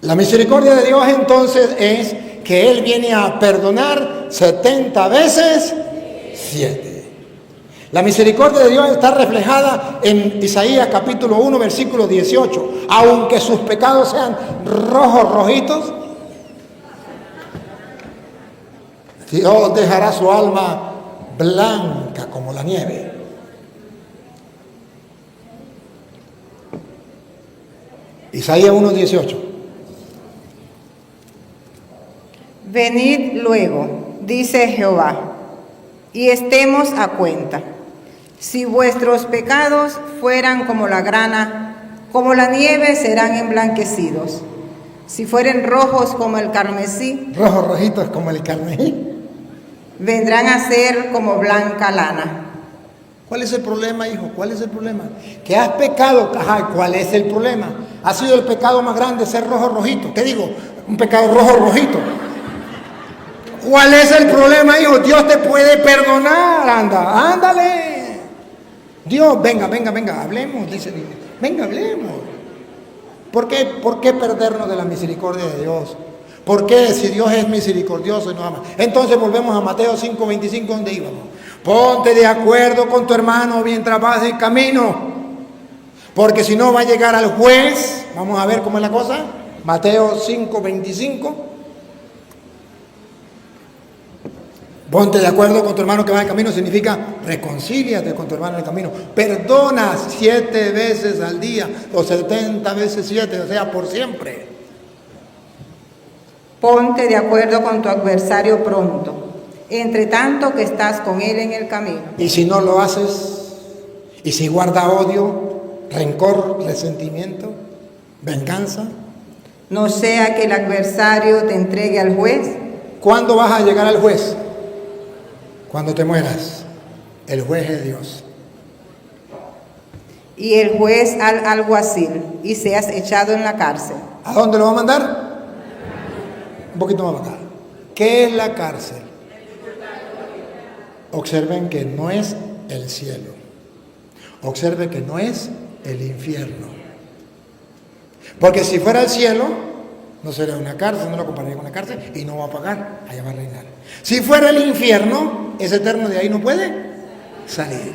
La misericordia de Dios entonces es que Él viene a perdonar 70 veces 7. La misericordia de Dios está reflejada en Isaías capítulo 1, versículo 18. Aunque sus pecados sean rojitos, Dios dejará su alma blanca como la nieve. Isaías 1, 18. Venid luego, dice Jehová, y estemos a cuenta. Si vuestros pecados fueran como la grana, como la nieve serán emblanquecidos. Si fueren rojos como el carmesí, Rojitos como el carmesí, vendrán a ser como blanca lana. ¿Cuál es el problema, hijo? ¿Cuál es el problema? Que has pecado. Ajá, ¿cuál es el problema? Ha sido el pecado más grande ser rojito. ¿Qué digo? Un pecado rojito. ¿Cuál es el problema, hijo? Dios te puede perdonar. Ándale. Dios, venga, hablemos, dice Dios. Venga, hablemos. ¿Por qué perdernos de la misericordia de Dios? ¿Por qué si Dios es misericordioso y nos ama? Entonces volvemos a Mateo 5:25, donde íbamos. Ponte de acuerdo con tu hermano mientras vas en camino, porque si no va a llegar al juez. Vamos a ver cómo es la cosa. Mateo 5:25. Ponte de acuerdo con tu hermano que va en camino significa reconcíliate con tu hermano en el camino. Perdonas 7 veces al día o 70 veces 7, o sea, por siempre. Ponte de acuerdo con tu adversario pronto, entre tanto que estás con él en el camino. Y si no lo haces, y si guarda odio, rencor, resentimiento, venganza, no sea que el adversario te entregue al juez. ¿Cuándo vas a llegar al juez? Cuando te mueras. El juez es Dios. Y el juez al alguacil, y seas echado en la cárcel. ¿A dónde lo va a mandar? Un poquito más acá. ¿Qué es la cárcel? Observen que no es el cielo. Observen que no es el infierno. Porque si fuera el cielo, no sería una cárcel, no lo compararía con una cárcel y no va a pagar, allá va a reinar. Si fuera el infierno, es eterno, de ahí no puede salir.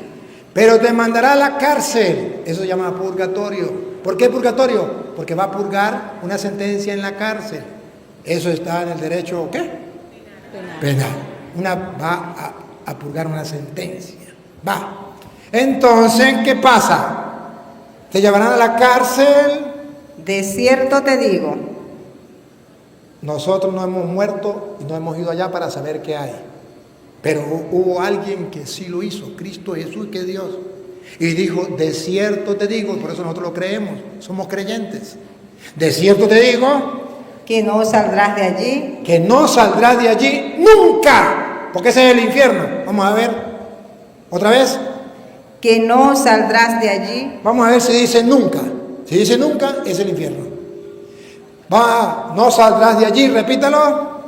Pero te mandará a la cárcel, eso se llama purgatorio. ¿Por qué purgatorio? Porque va a purgar una sentencia en la cárcel. Eso está en el derecho, ¿qué? Penal. Va a purgar una sentencia. Va. Entonces, ¿qué pasa? Te llevarán a la cárcel. De cierto te digo. Nosotros no hemos muerto y no hemos ido allá para saber qué hay. Pero hubo alguien que sí lo hizo, Cristo Jesús, que es Dios. Y dijo, de cierto te digo, por eso nosotros lo creemos, somos creyentes. De cierto te digo, que no saldrás de allí. Que no saldrás de allí nunca, porque ese es el infierno. Vamos a ver, otra vez. Que no saldrás de allí. Vamos a ver si dice nunca. Si dice nunca, es el infierno. No saldrás de allí, repítalo.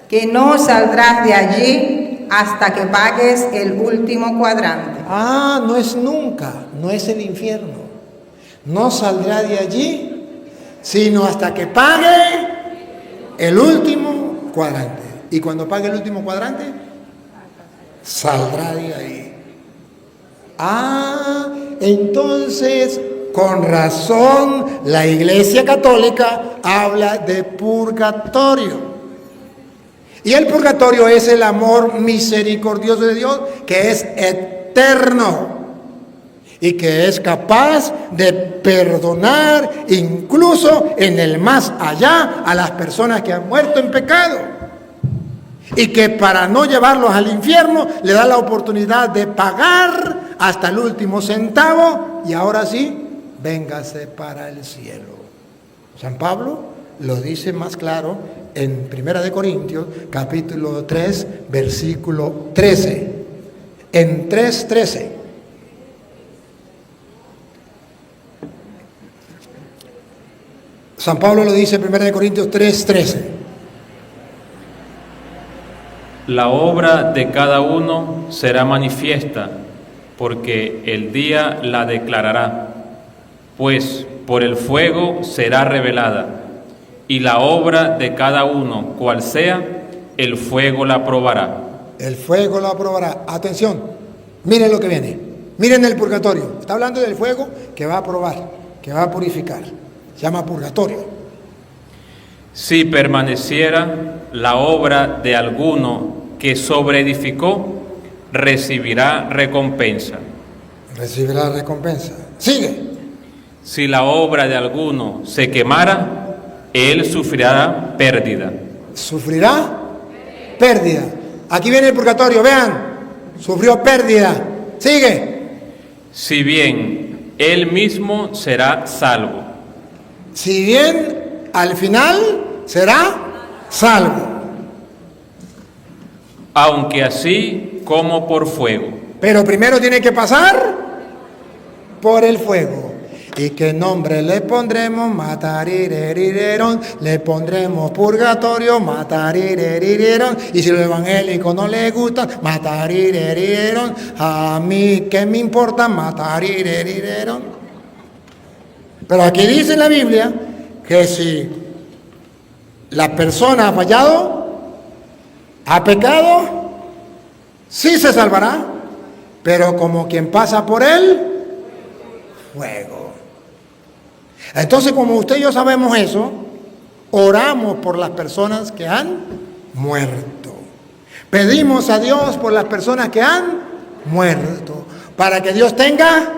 Que no saldrás de allí hasta que pagues el último cuadrante. No es nunca, no es el infierno. No saldrá de allí sino hasta que pague el último cuadrante. Y cuando pague el último cuadrante, saldrá de ahí. Entonces, con razón, la Iglesia Católica habla de purgatorio. Y el purgatorio es el amor misericordioso de Dios, que es eterno y que es capaz de perdonar incluso en el más allá a las personas que han muerto en pecado. Y que para no llevarlos al infierno le da la oportunidad de pagar hasta el último centavo y ahora sí, véngase para el cielo. San Pablo lo dice más claro en 1 Corintios capítulo 3 versículo 13. En 3:13. San Pablo lo dice en 1 Corintios 3:13. La obra de cada uno será manifiesta, porque el día la declarará, pues por el fuego será revelada, y la obra de cada uno, cual sea, el fuego la probará. El fuego lo aprobará. Atención, miren lo que viene. Miren el purgatorio. Está hablando del fuego que va a probar, que va a purificar. Se llama purgatorio. Si permaneciera la obra de alguno que sobreedificó, recibirá recompensa. Recibirá recompensa. Sigue. Si la obra de alguno se quemara, él sufrirá pérdida. Sufrirá pérdida. Aquí viene el purgatorio, vean. Sufrió pérdida. Sigue. Si bien él mismo será salvo. Si bien al final será salvo. Aunque así como por fuego. Pero primero tiene que pasar por el fuego. ¿Y qué nombre le pondremos? Matarirerirerón. Le pondremos purgatorio, matarirerirerón. Y si los evangélicos no les gustan, matarirerirerón. A mí, ¿qué me importa? Matarirerirerón. Pero aquí dice en la Biblia que si la persona ha fallado, ha pecado, sí se salvará, pero como quien pasa por él, fuego. Entonces, como usted y yo sabemos eso, oramos por las personas que han muerto. Pedimos a Dios por las personas que han muerto, para que Dios tenga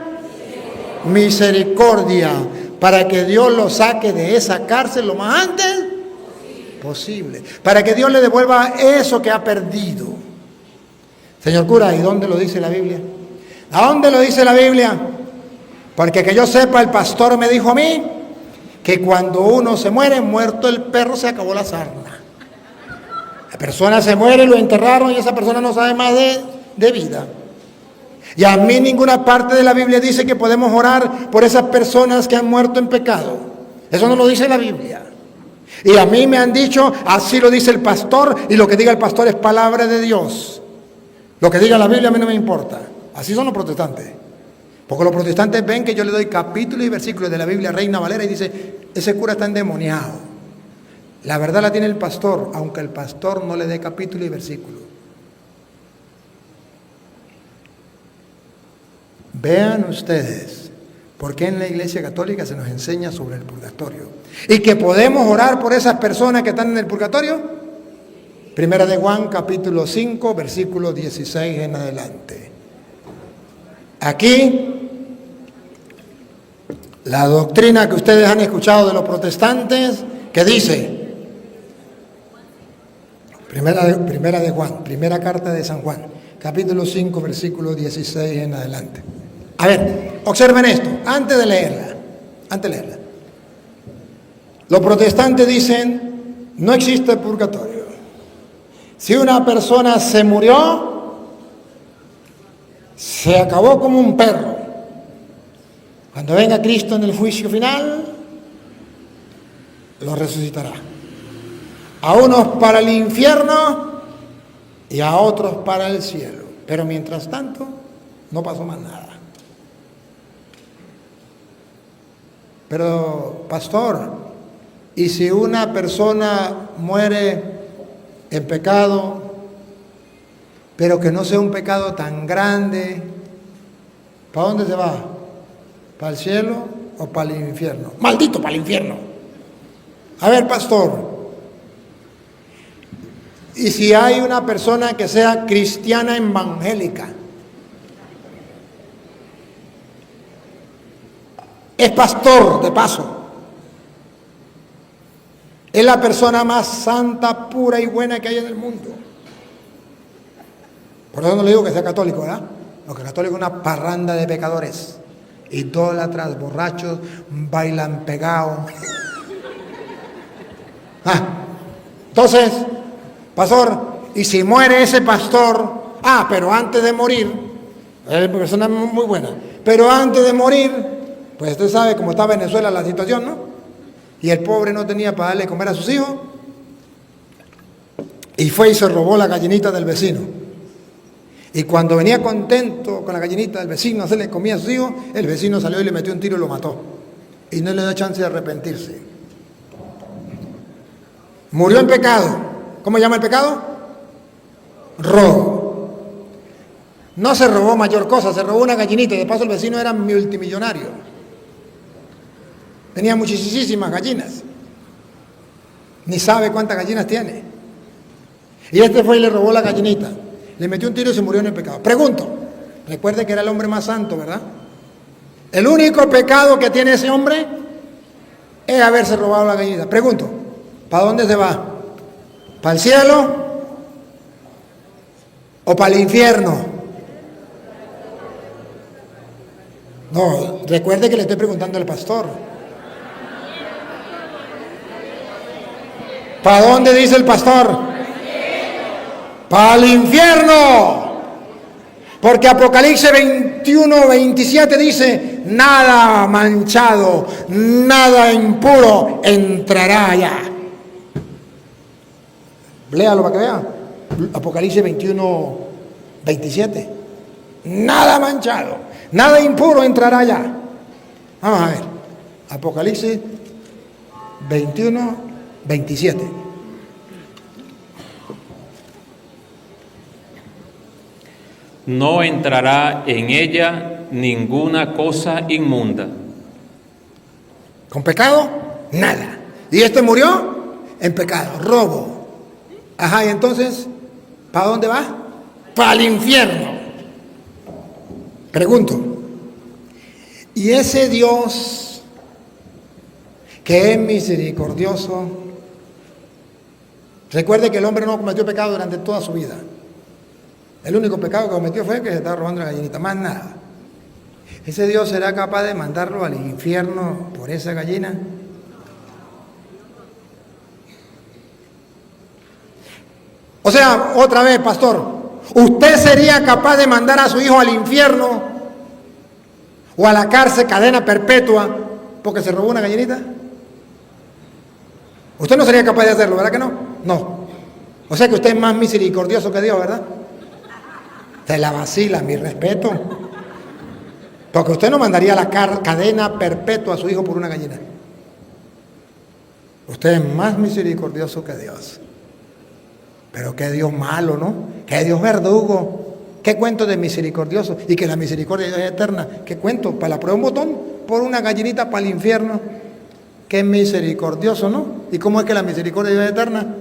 misericordia, para que Dios lo saque de esa cárcel lo más antes posible, para que Dios le devuelva eso que ha perdido. Señor cura, ¿y dónde lo dice la Biblia? ¿A dónde lo dice la Biblia? Porque que yo sepa, el pastor me dijo a mí que cuando uno se muere, muerto el perro, se acabó la sarna. La persona se muere, lo enterraron y esa persona no sabe más de vida. Y a mí ninguna parte de la Biblia dice que podemos orar por esas personas que han muerto en pecado. Eso no lo dice la Biblia. Y a mí me han dicho, así lo dice el pastor, y lo que diga el pastor es palabra de Dios. Lo que diga la Biblia a mí no me importa. Así son los protestantes. Porque los protestantes ven que yo le doy capítulos y versículos de la Biblia Reina Valera y dice, ese cura está endemoniado. La verdad la tiene el pastor, aunque el pastor no le dé capítulo y versículo. Vean ustedes por qué en la Iglesia Católica se nos enseña sobre el purgatorio. Y que podemos orar por esas personas que están en el purgatorio. Primera de Juan, capítulo 5, versículo 16 en adelante. Aquí, la doctrina que ustedes han escuchado de los protestantes, que dice, primera de Juan, primera carta de San Juan, capítulo 5, versículo 16 en adelante. A ver, observen esto, antes de leerla. Los protestantes dicen, no existe purgatorio. Si una persona se murió, se acabó como un perro. Cuando venga Cristo en el juicio final, lo resucitará. A unos para el infierno y a otros para el cielo. Pero mientras tanto, no pasó más nada. Pero, pastor, ¿y si una persona muere en pecado, pero que no sea un pecado tan grande? ¿Para dónde se va? ¿Para el cielo o para el infierno? Maldito para el infierno. A ver, pastor, ¿y si hay una persona que sea cristiana evangélica? Es pastor, de paso. Es la persona más santa, pura y buena que hay en el mundo. Por eso no le digo que sea católico, ¿verdad? Porque católico es una parranda de pecadores. Idólatras, borrachos, bailan pegados. Entonces, pastor, y si muere ese pastor, pero antes de morir, es una persona muy buena, pero antes de morir, pues usted sabe cómo está Venezuela la situación, ¿no? Y el pobre no tenía para darle comer a sus hijos, y fue y se robó la gallinita del vecino. Y cuando venía contento con la gallinita del vecino, se le comía a sus hijos, el vecino salió y le metió un tiro y lo mató. Y no le dio chance de arrepentirse. Murió en pecado. ¿Cómo llama el pecado? Robo. No se robó mayor cosa, se robó una gallinita y de paso el vecino era multimillonario. Tenía muchísimas gallinas. Ni sabe cuántas gallinas tiene. Y este fue y le robó la gallinita. Le metió un tiro y se murió en el pecado. Pregunto, recuerde que era el hombre más santo, ¿verdad? El único pecado que tiene ese hombre es haberse robado la gallinita. Pregunto, ¿para dónde se va? ¿Para el cielo o para el infierno? No, recuerde que le estoy preguntando al pastor. ¿Para dónde dice el pastor? Para el infierno. Porque Apocalipsis 21, 27 dice, nada manchado, nada impuro entrará allá. Léalo para que vea. Apocalipsis 21, 27. Nada manchado, nada impuro entrará allá. Vamos a ver. Apocalipsis 21, 27. No entrará en ella ninguna cosa inmunda. ¿Con pecado? Nada. ¿Y este murió? En pecado, robo. Ajá, y entonces, ¿para dónde va? Para el infierno. Pregunto, ¿y ese Dios que es misericordioso? Recuerde que el hombre no cometió pecado durante toda su vida. El único pecado que cometió fue que se estaba robando la gallinita, más nada. ¿Ese Dios será capaz de mandarlo al infierno por esa gallina? O sea, otra vez, pastor, ¿usted sería capaz de mandar a su hijo al infierno o a la cárcel, cadena perpetua, porque se robó una gallinita? Usted no sería capaz de hacerlo, ¿verdad que no? No. O sea que usted es más misericordioso que Dios, ¿verdad? Se la vacila, mi respeto. Porque usted no mandaría la cadena perpetua a su hijo por una gallina. Usted es más misericordioso que Dios. Pero qué Dios malo, ¿no? Qué Dios verdugo. ¿Qué cuento de misericordioso? Y que la misericordia de Dios es eterna. ¿Qué cuento? Para la prueba un botón, por una gallinita para el infierno. Qué misericordioso, ¿no? ¿Y cómo es que la misericordia de Dios es eterna?